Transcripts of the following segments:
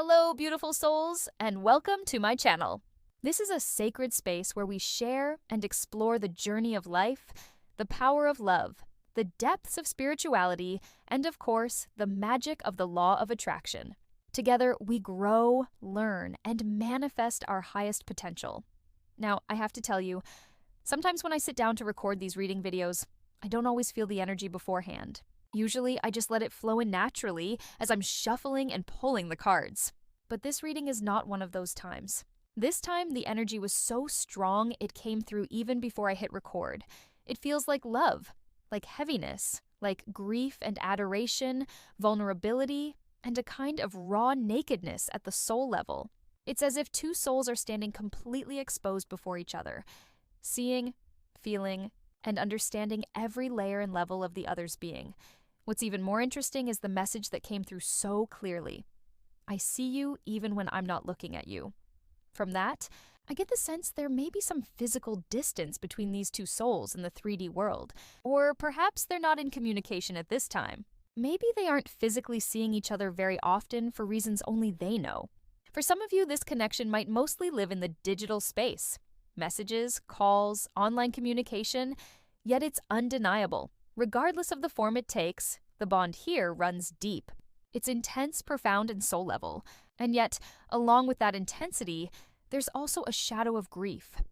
Hello, beautiful souls, and welcome to my channel. This is a sacred space where we share and explore the journey of life, the power of love, the depths of spirituality, and of course, the magic of the law of attraction. Together, we grow, learn, and manifest our highest potential. Now, I have to tell you, sometimes when I sit down to record these reading videos, I don't always feel the energy beforehand. Usually, I just let it flow in naturally as I'm shuffling and pulling the cards. But this reading is not one of those times. This time, the energy was so strong it came through even before I hit record. It feels like love, like heaviness, like grief and adoration, vulnerability, and a kind of raw nakedness at the soul level. It's as if two souls are standing completely exposed before each other, seeing, feeling, and understanding every layer and level of the other's being. What's even more interesting is the message that came through so clearly. I see you even when I'm not looking at you. From that, I get the sense there may be some physical distance between these two souls in the 3D world, or perhaps they're not in communication at this time. Maybe they aren't physically seeing each other very often for reasons only they know. For some of you, this connection might mostly live in the digital space. Messages, calls, online communication, yet it's undeniable. Regardless of the form it takes, the bond here runs deep. It's intense, profound, and soul level. And yet, along with that intensity, there's also a shadow of grief,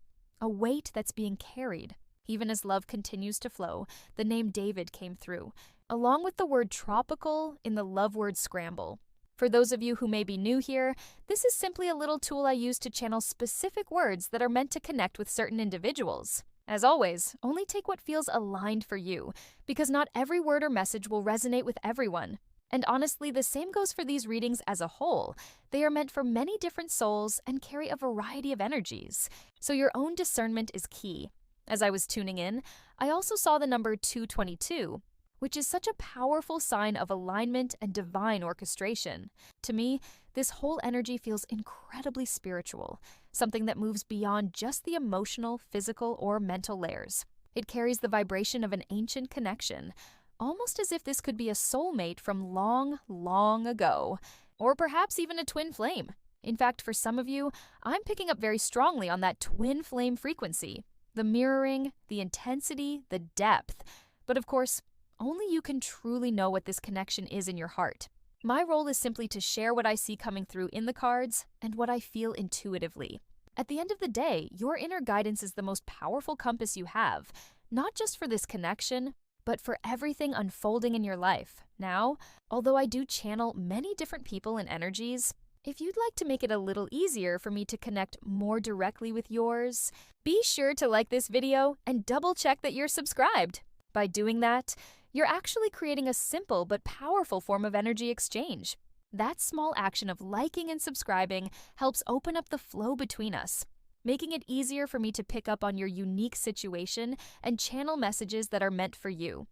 a weight that's being carried. Even as love continues to flow, the name David came through, along with the word tropical in the love word scramble. For those of you who may be new here, this is simply a little tool I use to channel specific words that are meant to connect with certain individuals. As always, only take what feels aligned for you, because not every word or message will resonate with everyone. And honestly, the same goes for these readings as a whole. They are meant for many different souls and carry a variety of energies. So your own discernment is key. As I was tuning in, I also saw the number 222, which is such a powerful sign of alignment and divine orchestration. To me, this whole energy feels incredibly spiritual, something that moves beyond just the emotional, physical, or mental layers. It carries the vibration of an ancient connection, almost as if this could be a soulmate from long, long ago, or perhaps even a twin flame. In fact, for some of you, I'm picking up very strongly on that twin flame frequency, the mirroring, the intensity, the depth. But of course, only you can truly know what this connection is in your heart. My role is simply to share what I see coming through in the cards and what I feel intuitively. At the end of the day, your inner guidance is the most powerful compass you have, not just for this connection, but for everything unfolding in your life. Now, although I do channel many different people and energies, if you'd like to make it a little easier for me to connect more directly with yours, be sure to like this video and double check that you're subscribed. By doing that, you're actually creating a simple but powerful form of energy exchange. That small action of liking and subscribing helps open up the flow between us, making it easier for me to pick up on your unique situation and channel messages that are meant for you.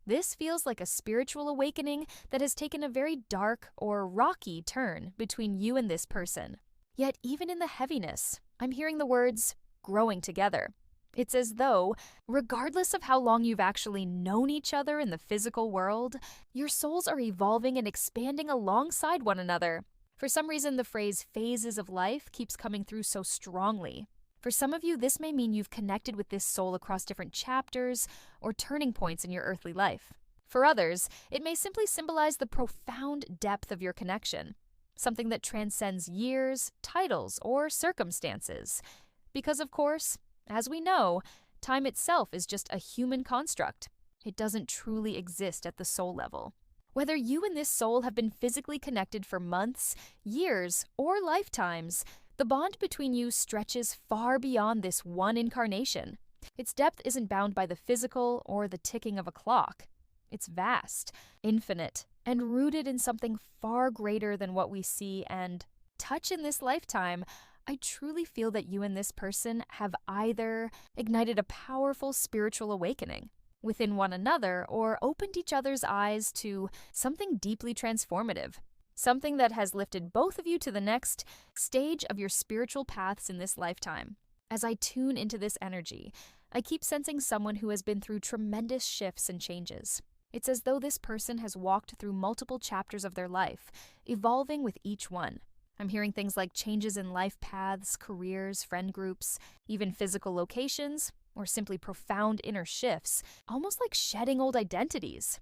This feels like a spiritual awakening that has taken a very dark or rocky turn between you and this person. Yet even in the heaviness, I'm hearing the words, growing together. It's as though, regardless of how long you've actually known each other in the physical world, your souls are evolving and expanding alongside one another. For some reason, the phrase phases of life keeps coming through so strongly. For some of you, this may mean you've connected with this soul across different chapters or turning points in your earthly life. For others, it may simply symbolize the profound depth of your connection, something that transcends years, titles, or circumstances. Because, of course, as we know, time itself is just a human construct. It doesn't truly exist at the soul level. Whether you and this soul have been physically connected for months, years, or lifetimes, the bond between you stretches far beyond this one incarnation. Its depth isn't bound by the physical or the ticking of a clock. It's vast, infinite, and rooted in something far greater than what we see and touch in this lifetime. I truly feel that you and this person have either ignited a powerful spiritual awakening within one another or opened each other's eyes to something deeply transformative, something that has lifted both of you to the next stage of your spiritual paths in this lifetime. As I tune into this energy, I keep sensing someone who has been through tremendous shifts and changes. It's as though this person has walked through multiple chapters of their life, evolving with each one. I'm hearing things like changes in life paths, careers, friend groups, even physical locations, or simply profound inner shifts, almost like shedding old identities.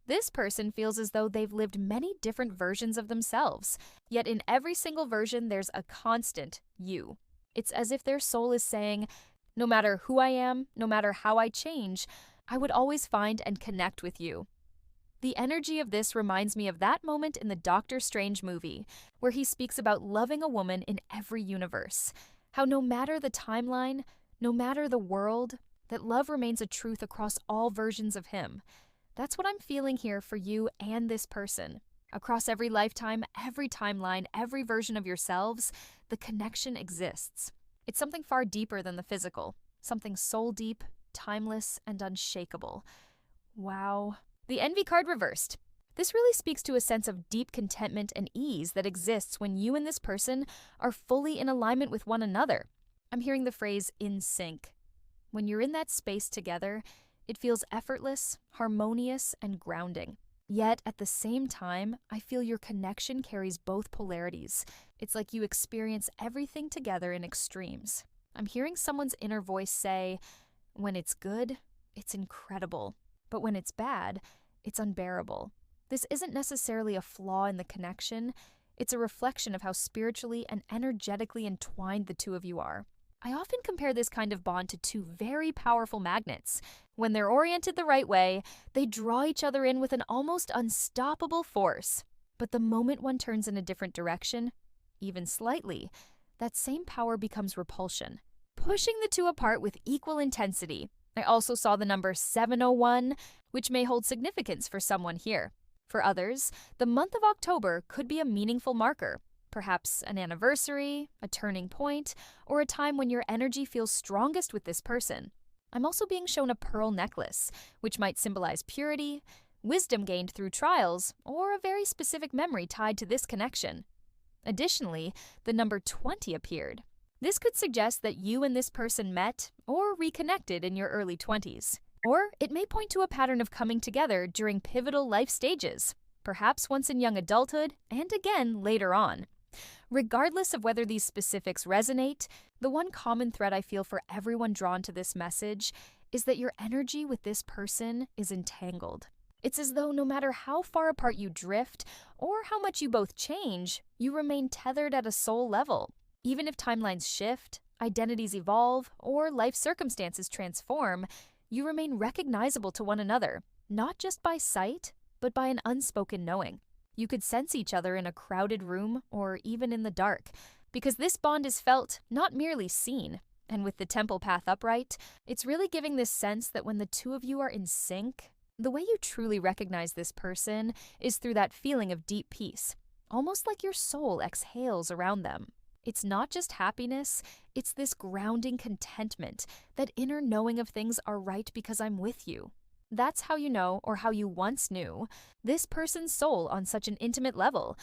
This person feels as though they've lived many different versions of themselves, yet in every single version there's a constant you. It's as if their soul is saying, no matter who I am, no matter how I change, I would always find and connect with you. The energy of this reminds me of that moment in the Doctor Strange movie, where he speaks about loving a woman in every universe. How no matter the timeline, no matter the world, that love remains a truth across all versions of him. That's what I'm feeling here for you and this person. Across every lifetime, every timeline, every version of yourselves, the connection exists. It's something far deeper than the physical, something soul deep, timeless, and unshakable. Wow. The Envy card reversed. This really speaks to a sense of deep contentment and ease that exists when you and this person are fully in alignment with one another. I'm hearing the phrase in sync. When you're in that space together, it feels effortless, harmonious, and grounding. Yet, at the same time, I feel your connection carries both polarities. It's like you experience everything together in extremes. I'm hearing someone's inner voice say, when it's good, it's incredible. But when it's bad, it's unbearable. This isn't necessarily a flaw in the connection. It's a reflection of how spiritually and energetically entwined the two of you are. I often compare this kind of bond to two very powerful magnets. When they're oriented the right way, they draw each other in with an almost unstoppable force. But the moment one turns in a different direction, even slightly, that same power becomes repulsion, pushing the two apart with equal intensity. I also saw the number 701, which may hold significance for someone here. For others, the month of October could be a meaningful marker. Perhaps an anniversary, a turning point, or a time when your energy feels strongest with this person. I'm also being shown a pearl necklace, which might symbolize purity, wisdom gained through trials, or a very specific memory tied to this connection. Additionally, the number 20 appeared. This could suggest that you and this person met or reconnected in your early 20s. Or it may point to a pattern of coming together during pivotal life stages, perhaps once in young adulthood and again later on. Regardless of whether these specifics resonate, the one common thread I feel for everyone drawn to this message is that your energy with this person is entangled. It's as though no matter how far apart you drift or how much you both change, you remain tethered at a soul level. Even if timelines shift, identities evolve, or life circumstances transform, you remain recognizable to one another, not just by sight, but by an unspoken knowing. You could sense each other in a crowded room or even in the dark, because this bond is felt, not merely seen. And with the temple path upright, it's really giving this sense that when the two of you are in sync, the way you truly recognize this person is through that feeling of deep peace, almost like your soul exhales around them. It's not just happiness, it's this grounding contentment, that inner knowing of things are right because I'm with you. That's how you know, or how you once knew, this person's soul on such an intimate level.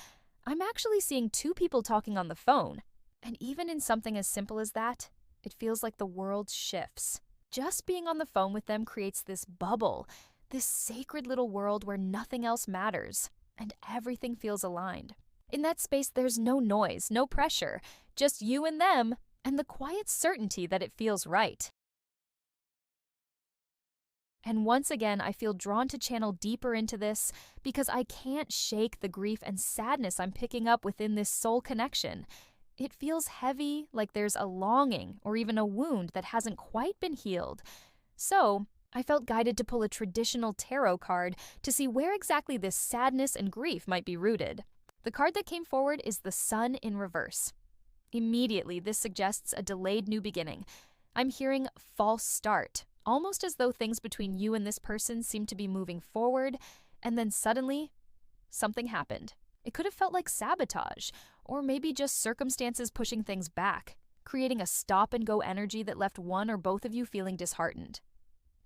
I'm actually seeing two people talking on the phone, and even in something as simple as that, it feels like the world shifts. Just being on the phone with them creates this bubble, this sacred little world where nothing else matters, and everything feels aligned. In that space, there's no noise, no pressure, just you and them, and the quiet certainty that it feels right. And once again, I feel drawn to channel deeper into this because I can't shake the grief and sadness I'm picking up within this soul connection. It feels heavy, like there's a longing or even a wound that hasn't quite been healed. So, I felt guided to pull a traditional tarot card to see where exactly this sadness and grief might be rooted. The card that came forward is the Sun in reverse. Immediately, this suggests a delayed new beginning. I'm hearing false start, almost as though things between you and this person seem to be moving forward, and then suddenly, something happened. It could have felt like sabotage, or maybe just circumstances pushing things back, creating a stop-and-go energy that left one or both of you feeling disheartened.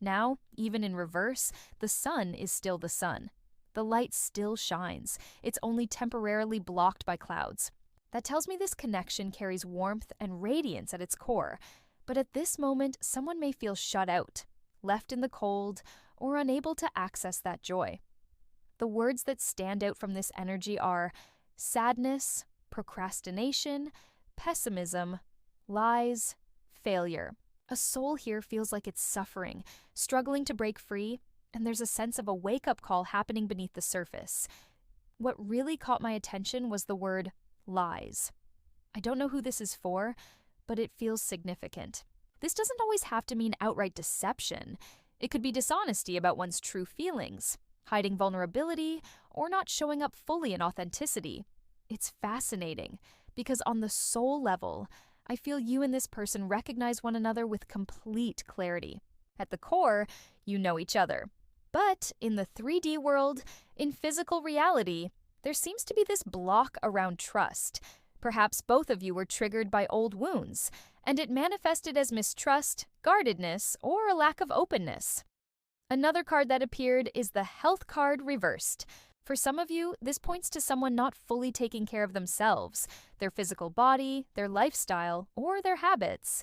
Now, even in reverse, the sun is still the sun. The light still shines. It's only temporarily blocked by clouds. That tells me this connection carries warmth and radiance at its core. But at this moment, someone may feel shut out, left in the cold, or unable to access that joy. The words that stand out from this energy are sadness, procrastination, pessimism, lies, failure. A soul here feels like it's suffering, struggling to break free, and there's a sense of a wake-up call happening beneath the surface. What really caught my attention was the word lies. I don't know who this is for, but it feels significant. This doesn't always have to mean outright deception. It could be dishonesty about one's true feelings, hiding vulnerability, or not showing up fully in authenticity. It's fascinating, because on the soul level, I feel you and this person recognize one another with complete clarity. At the core, you know each other. But in the 3D world, in physical reality, there seems to be this block around trust. Perhaps both of you were triggered by old wounds, and it manifested as mistrust, guardedness, or a lack of openness. Another card that appeared is the health card reversed. For some of you, this points to someone not fully taking care of themselves, their physical body, their lifestyle, or their habits.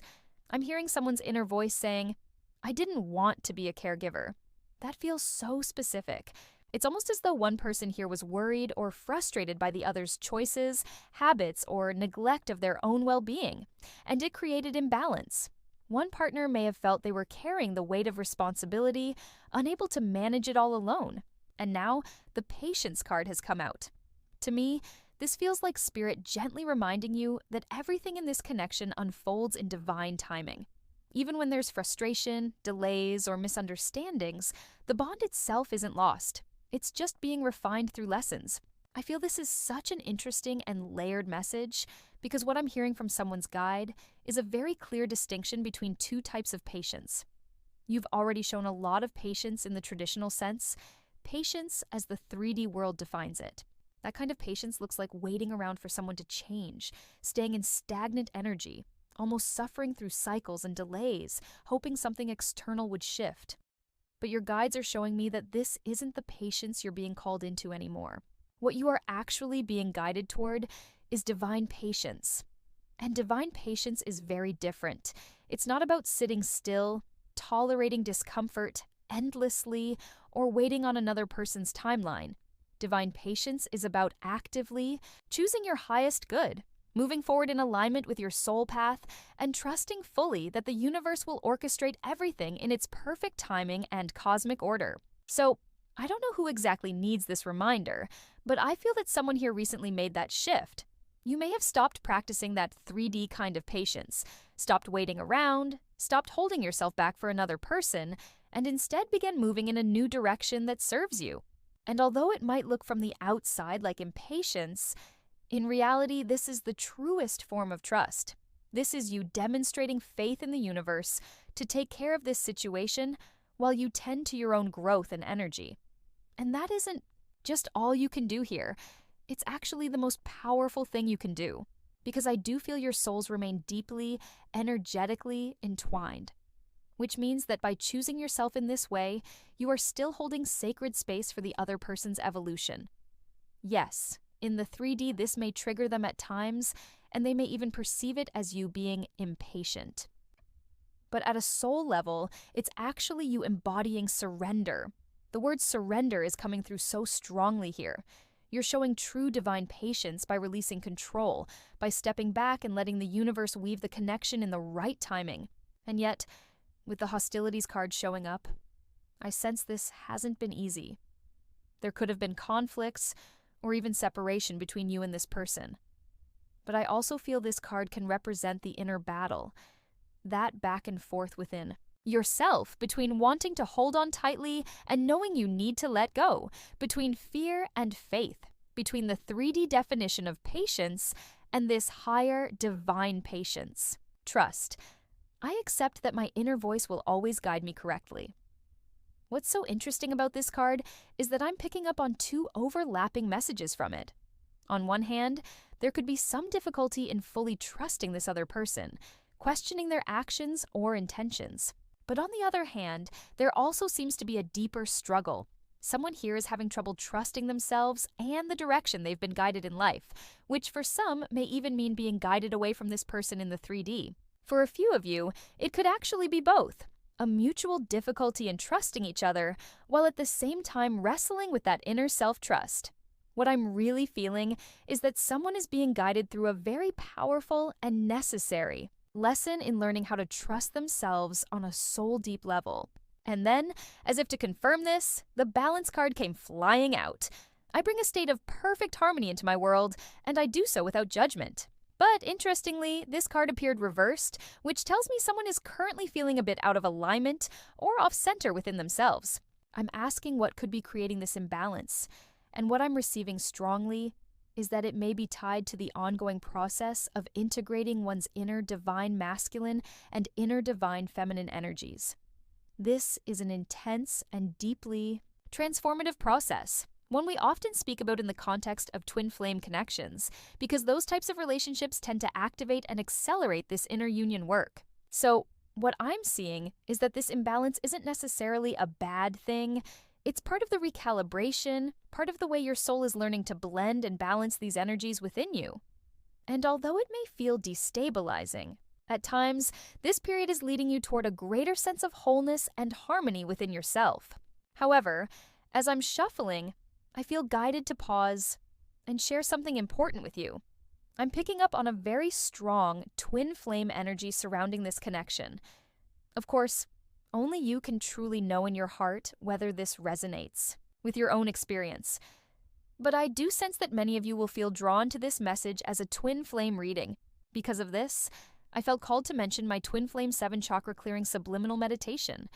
I'm hearing someone's inner voice saying, "I didn't want to be a caregiver." That feels so specific. It's almost as though one person here was worried or frustrated by the other's choices, habits, or neglect of their own well-being, and it created imbalance. One partner may have felt they were carrying the weight of responsibility, unable to manage it all alone. And now, the patience card has come out. To me, this feels like Spirit gently reminding you that everything in this connection unfolds in divine timing. Even when there's frustration, delays, or misunderstandings, the bond itself isn't lost. It's just being refined through lessons. I feel this is such an interesting and layered message because what I'm hearing from someone's guide is a very clear distinction between two types of patience. You've already shown a lot of patience in the traditional sense, patience as the 3D world defines it. That kind of patience looks like waiting around for someone to change, staying in stagnant energy, almost suffering through cycles and delays, hoping something external would shift. But your guides are showing me that this isn't the patience you're being called into anymore. What you are actually being guided toward is divine patience. And divine patience is very different. It's not about sitting still, tolerating discomfort endlessly, or waiting on another person's timeline. Divine patience is about actively choosing your highest good, moving forward in alignment with your soul path, and trusting fully that the universe will orchestrate everything in its perfect timing and cosmic order. So, I don't know who exactly needs this reminder, but I feel that someone here recently made that shift. You may have stopped practicing that 3D kind of patience, stopped waiting around, stopped holding yourself back for another person, and instead began moving in a new direction that serves you. And although it might look from the outside like impatience, in reality, this is the truest form of trust. This is you demonstrating faith in the universe to take care of this situation while you tend to your own growth and energy. And that isn't just all you can do here. It's actually the most powerful thing you can do, because I do feel your souls remain deeply, energetically entwined. Which means that by choosing yourself in this way, you are still holding sacred space for the other person's evolution. Yes, in the 3D, this may trigger them at times, and they may even perceive it as you being impatient. But at a soul level, it's actually you embodying surrender. The word surrender is coming through so strongly here. You're showing true divine patience by releasing control, by stepping back and letting the universe weave the connection in the right timing. And yet, with the hostilities card showing up, I sense this hasn't been easy. There could have been conflicts or even separation between you and this person. But I also feel this card can represent the inner battle, that back and forth within yourself, between wanting to hold on tightly and knowing you need to let go, between fear and faith, between the 3D definition of patience and this higher divine patience. Trust. I accept that my inner voice will always guide me correctly. What's so interesting about this card is that I'm picking up on two overlapping messages from it. On one hand, there could be some difficulty in fully trusting this other person, questioning their actions or intentions. But on the other hand, there also seems to be a deeper struggle. Someone here is having trouble trusting themselves and the direction they've been guided in life, which for some may even mean being guided away from this person in the 3D. For a few of you, it could actually be both. A mutual difficulty in trusting each other, while at the same time wrestling with that inner self-trust. What I'm really feeling is that someone is being guided through a very powerful and necessary lesson in learning how to trust themselves on a soul-deep level. And then, as if to confirm this, the balance card came flying out. I bring a state of perfect harmony into my world, and I do so without judgment. But interestingly, this card appeared reversed, which tells me someone is currently feeling a bit out of alignment or off-center within themselves. I'm asking what could be creating this imbalance, and what I'm receiving strongly is that it may be tied to the ongoing process of integrating one's inner divine masculine and inner divine feminine energies. This is an intense and deeply transformative process, one we often speak about in the context of twin flame connections, because those types of relationships tend to activate and accelerate this inner union work. So, what I'm seeing is that this imbalance isn't necessarily a bad thing. It's part of the recalibration, part of the way your soul is learning to blend and balance these energies within you. And although it may feel destabilizing, at times, this period is leading you toward a greater sense of wholeness and harmony within yourself. However, as I'm shuffling, I feel guided to pause and share something important with you. I'm picking up on a very strong twin flame energy surrounding this connection. Of course, only you can truly know in your heart whether this resonates with your own experience. But I do sense that many of you will feel drawn to this message as a twin flame reading. Because of this, I felt called to mention my Twin Flame 7 Chakra Clearing Subliminal Meditation.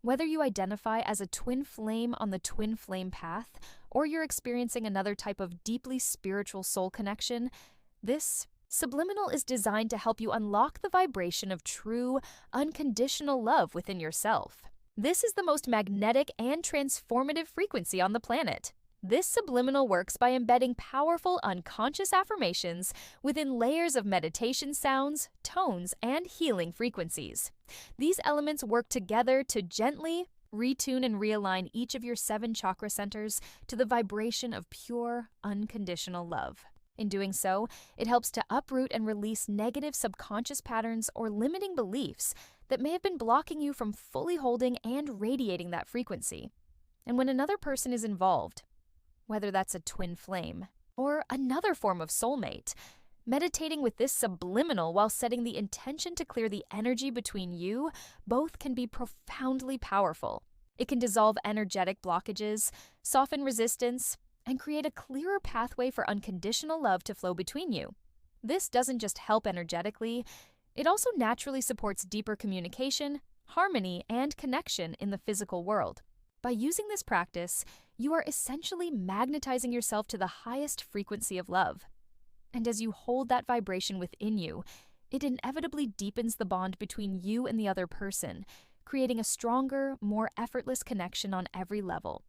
Whether you identify as a twin flame on the twin flame path, or you're experiencing another type of deeply spiritual soul connection, this Subliminal is designed to help you unlock the vibration of true, unconditional love within yourself. This is the most magnetic and transformative frequency on the planet. This subliminal works by embedding powerful unconscious affirmations within layers of meditation sounds, tones, and healing frequencies. These elements work together to gently retune and realign each of your 7 chakra centers to the vibration of pure, unconditional love. In doing so, it helps to uproot and release negative subconscious patterns or limiting beliefs that may have been blocking you from fully holding and radiating that frequency. And when another person is involved, whether that's a twin flame or another form of soulmate, meditating with this subliminal while setting the intention to clear the energy between you, both can be profoundly powerful. It can dissolve energetic blockages, soften resistance, and create a clearer pathway for unconditional love to flow between you. This doesn't just help energetically, it also naturally supports deeper communication, harmony, and connection in the physical world. By using this practice, you are essentially magnetizing yourself to the highest frequency of love. And as you hold that vibration within you, it inevitably deepens the bond between you and the other person, creating a stronger, more effortless connection on every level.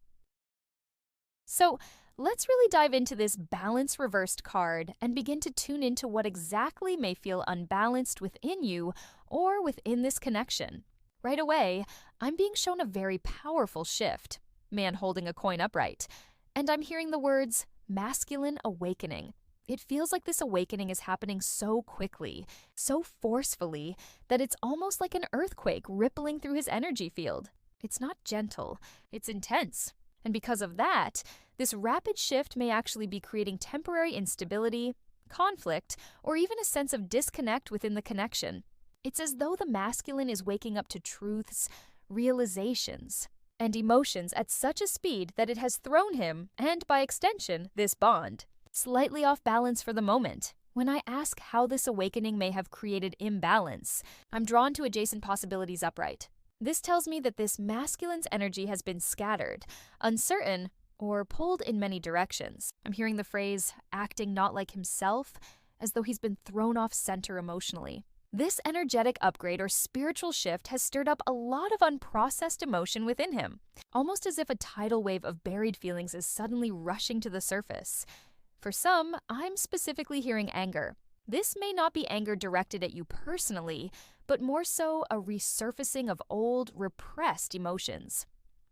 So, let's really dive into this balance reversed card and begin to tune into what exactly may feel unbalanced within you or within this connection. Right away, I'm being shown a very powerful shift, man holding a coin upright, and I'm hearing the words masculine awakening. It feels like this awakening is happening so quickly, so forcefully, that it's almost like an earthquake rippling through his energy field. It's not gentle, it's intense. And because of that, this rapid shift may actually be creating temporary instability, conflict, or even a sense of disconnect within the connection. It's as though the masculine is waking up to truths, realizations, and emotions at such a speed that it has thrown him, and by extension, this bond, slightly off balance for the moment. When I ask how this awakening may have created imbalance, I'm drawn to adjacent possibilities upright. This tells me that this masculine's energy has been scattered, uncertain, or pulled in many directions. I'm hearing the phrase, acting not like himself, as though he's been thrown off center emotionally. This energetic upgrade or spiritual shift has stirred up a lot of unprocessed emotion within him, almost as if a tidal wave of buried feelings is suddenly rushing to the surface. For some, I'm specifically hearing anger. This may not be anger directed at you personally, but more so a resurfacing of old, repressed emotions.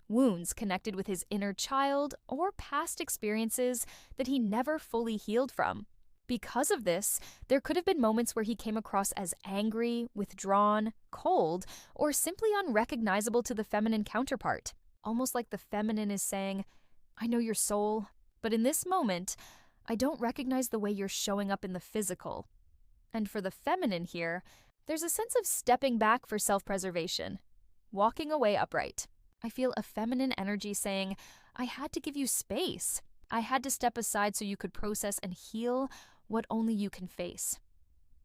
Wounds connected with his inner child or past experiences that he never fully healed from. Because of this, there could have been moments where he came across as angry, withdrawn, cold, or simply unrecognizable to the feminine counterpart. Almost like the feminine is saying, "I know your soul, But in this moment, I don't recognize the way you're showing up in the physical. And for the feminine here, there's a sense of stepping back for self-preservation, walking away upright. I feel a feminine energy saying, I had to give you space. I had to step aside so you could process and heal what only you can face.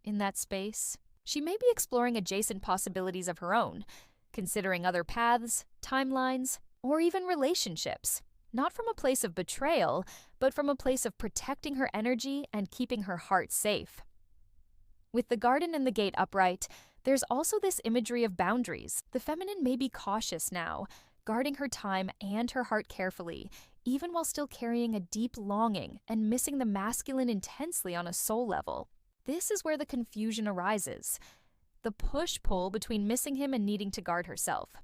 In that space, she may be exploring adjacent possibilities of her own, considering other paths, timelines, or even relationships. Not from a place of betrayal, but from a place of protecting her energy and keeping her heart safe. With the garden and the gate upright, there's also this imagery of boundaries. The feminine may be cautious now, guarding her time and her heart carefully, even while still carrying a deep longing and missing the masculine intensely on a soul level. This is where the confusion arises, the push-pull between missing him and needing to guard herself.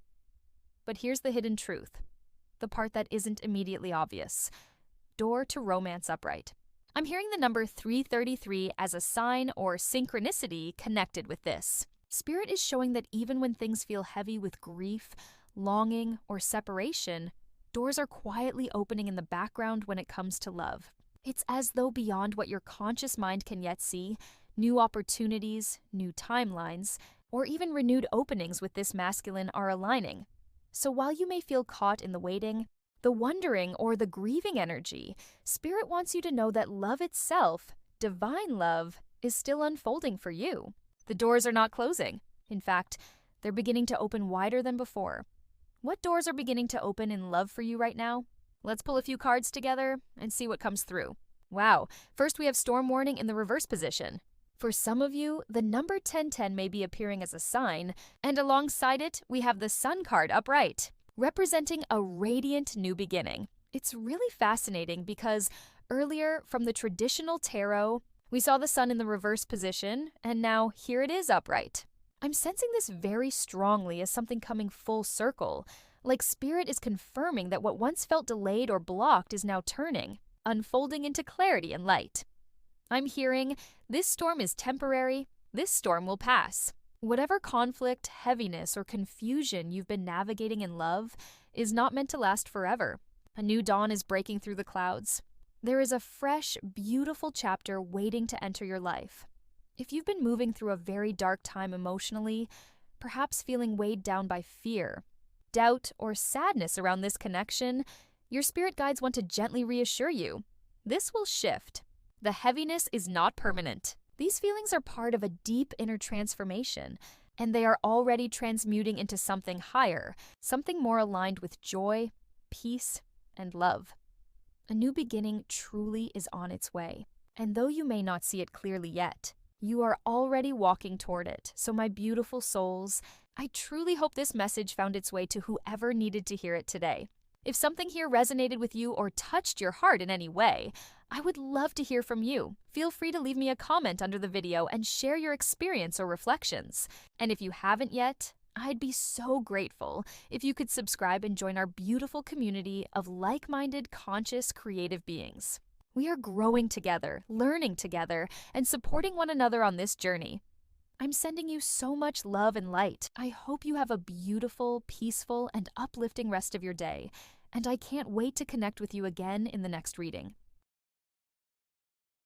But here's the hidden truth, the part that isn't immediately obvious. Door to romance upright. I'm hearing the number 333 as a sign or synchronicity connected with this. Spirit is showing that even when things feel heavy with grief, longing, or separation, doors are quietly opening in the background when it comes to love. It's as though beyond what your conscious mind can yet see, new opportunities, new timelines, or even renewed openings with this masculine are aligning. So while you may feel caught in the waiting, the wondering, or the grieving energy, Spirit wants you to know that love itself, divine love, is still unfolding for you. The doors are not closing. In fact, they're beginning to open wider than before. What doors are beginning to open in love for you right now? Let's pull a few cards together and see what comes through. Wow, first we have storm warning in the reverse position. For some of you, the number 1010 may be appearing as a sign, and alongside it, we have the Sun card upright, representing a radiant new beginning. It's really fascinating because earlier, from the traditional tarot, we saw the Sun in the reverse position, and now here it is upright. I'm sensing this very strongly as something coming full circle, like Spirit is confirming that what once felt delayed or blocked is now turning, unfolding into clarity and light. I'm hearing, this storm is temporary, this storm will pass. Whatever conflict, heaviness, or confusion you've been navigating in love is not meant to last forever. A new dawn is breaking through the clouds. There is a fresh, beautiful chapter waiting to enter your life. If you've been moving through a very dark time emotionally, perhaps feeling weighed down by fear, doubt, or sadness around this connection, your spirit guides want to gently reassure you. This will shift. The heaviness is not permanent. These feelings are part of a deep inner transformation, and they are already transmuting into something higher, something more aligned with joy, peace, and love. A new beginning truly is on its way, and though you may not see it clearly yet, you are already walking toward it. So my beautiful souls, I truly hope this message found its way to whoever needed to hear it today. If something here resonated with you or touched your heart in any way, I would love to hear from you. Feel free to leave me a comment under the video and share your experience or reflections. And if you haven't yet, I'd be so grateful if you could subscribe and join our beautiful community of like-minded, conscious, creative beings. We are growing together, learning together, and supporting one another on this journey. I'm sending you so much love and light. I hope you have a beautiful, peaceful, and uplifting rest of your day, and I can't wait to connect with you again in the next reading.